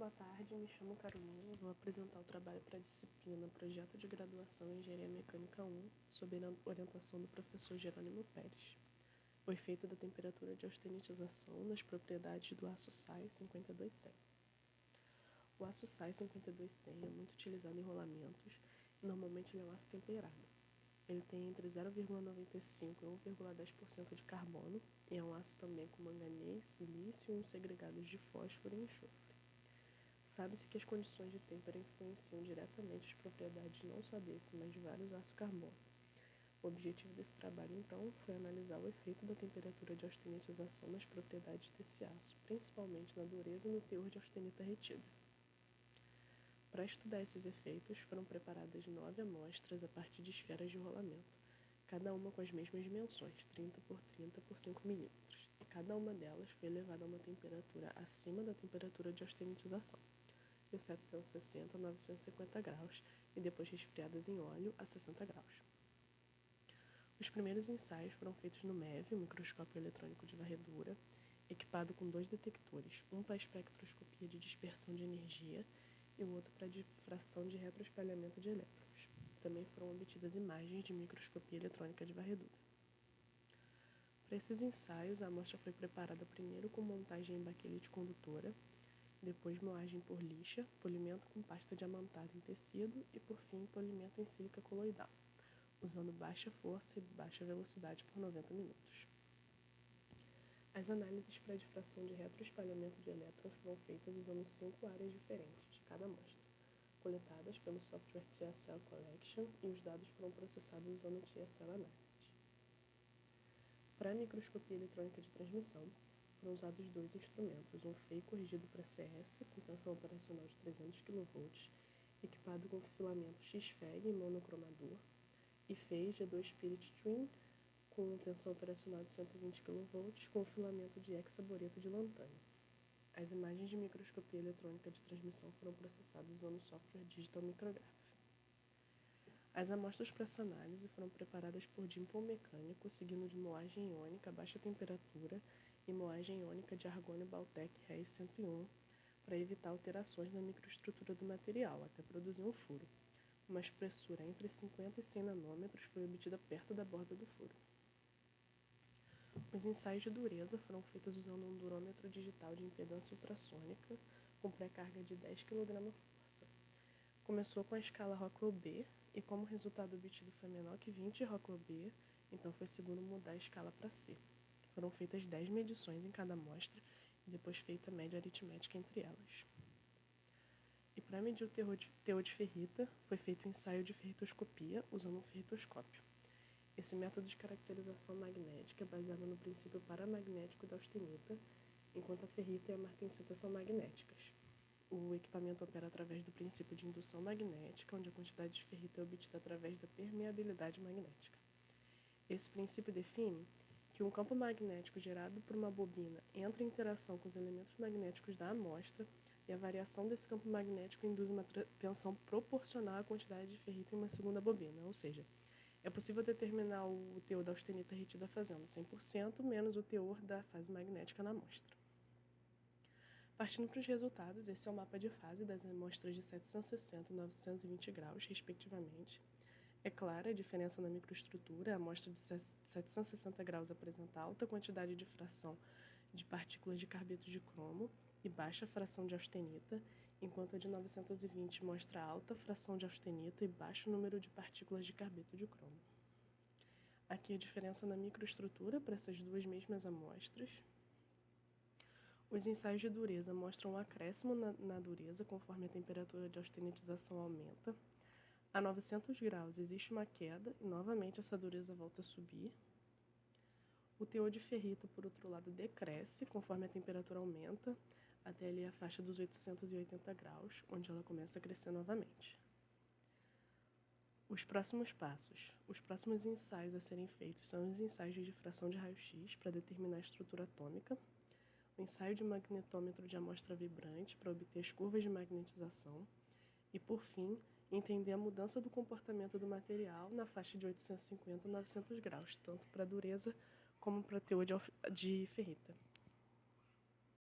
Boa tarde, me chamo Carolina e vou apresentar o trabalho para a disciplina Projeto de Graduação em Engenharia Mecânica 1, sob a orientação do professor Jerônimo Pérez. O efeito da temperatura de austenitização nas propriedades do aço SAI 52-100. O aço SAI 52-100 é muito utilizado em rolamentos e normalmente ele é um aço temperado. Ele tem entre 0,95% e 1,10% de carbono e é um aço também com manganês, silício e uns segregados de fósforo e enxofre. Sabe-se que as condições de têmpera influenciam diretamente as propriedades não só desse, mas de vários ácidos carbônicos. O objetivo desse trabalho, então, foi analisar o efeito da temperatura de austenitização nas propriedades desse aço, principalmente na dureza e no teor de austenita retida. Para estudar esses efeitos, foram preparadas 9 amostras a partir de esferas de rolamento, cada uma com as mesmas dimensões, 30 por 30 por 5 milímetros, e cada uma delas foi elevada a uma temperatura acima da temperatura de austenitização, de 760 a 950 graus, e depois resfriadas em óleo a 60 graus. Os primeiros ensaios foram feitos no MEV, o microscópio eletrônico de varredura, equipado com 2 detectores, um para espectroscopia de dispersão de energia e o outro para difração de retroespalhamento de elétrons. Também foram obtidas imagens de microscopia eletrônica de varredura. Para esses ensaios, a amostra foi preparada primeiro com montagem em baquelite condutora, depois moagem por lixa, polimento com pasta diamantada em tecido e, por fim, polimento em sílica coloidal, usando baixa força e baixa velocidade por 90 minutos. As análises para difração de retroespalhamento de elétrons foram feitas usando 5 áreas diferentes de cada amostra, coletadas pelo software TSL Collection, e os dados foram processados usando TSL Analysis. Para a microscopia eletrônica de transmissão, foram usados 2 instrumentos, um FEI corrigido para CS, com tensão operacional de 300 kV, equipado com filamento XFEG e monocromador, e FEI G2 Spirit Twin, com tensão operacional de 120 kV, com filamento de hexaboreto de lantânio. As imagens de microscopia eletrônica de transmissão foram processadas usando o software Digital Micrograph. As amostras para essa análise foram preparadas por dimple mecânico, seguindo de moagem iônica a baixa temperatura e moagem iônica de argônio Baltec RES 101, para evitar alterações na microestrutura do material, até produzir um furo. Uma espessura entre 50 e 100 nanômetros foi obtida perto da borda do furo. Os ensaios de dureza foram feitos usando um durômetro digital de impedância ultrassônica com pré-carga de 10 kg/força. Começou com a escala Rockwell B e, como o resultado obtido foi menor que 20 Rockwell B, então foi seguro mudar a escala para C. Foram feitas 10 medições em cada amostra e depois feita a média aritmética entre elas. E para medir o teor de ferrita, foi feito o ensaio de ferritoscopia usando um ferritoscópio. Esse método de caracterização magnética é baseado no princípio paramagnético da austenita, enquanto a ferrita e a martensita são magnéticas. O equipamento opera através do princípio de indução magnética, onde a quantidade de ferrita é obtida através da permeabilidade magnética. Esse princípio define que um campo magnético gerado por uma bobina entra em interação com os elementos magnéticos da amostra e a variação desse campo magnético induz uma tensão proporcional à quantidade de ferrita em uma segunda bobina, ou seja, é possível determinar o teor da austenita retida fazendo 100% menos o teor da fase magnética na amostra. Partindo para os resultados, esse é o mapa de fase das amostras de 760 e 920 graus, respectivamente. É clara a diferença na microestrutura. A amostra de 760 graus apresenta alta quantidade de fração de partículas de carbeto de cromo e baixa fração de austenita, enquanto a de 920 mostra alta fração de austenita e baixo número de partículas de carbeto de cromo. Aqui a diferença na microestrutura para essas duas mesmas amostras. Os ensaios de dureza mostram um acréscimo na dureza conforme a temperatura de austenitização aumenta. A 900 graus existe uma queda e novamente essa dureza volta a subir. O teor de ferrita, por outro lado, decresce conforme a temperatura aumenta, até ali a faixa dos 880 graus, onde ela começa a crescer novamente. Os próximos passos. Os próximos ensaios a serem feitos são os ensaios de difração de raio-x para determinar a estrutura atômica, o ensaio de magnetômetro de amostra vibrante para obter as curvas de magnetização e, por fim, entender a mudança do comportamento do material na faixa de 850 a 900 graus, tanto para a dureza como para teor de ferrita.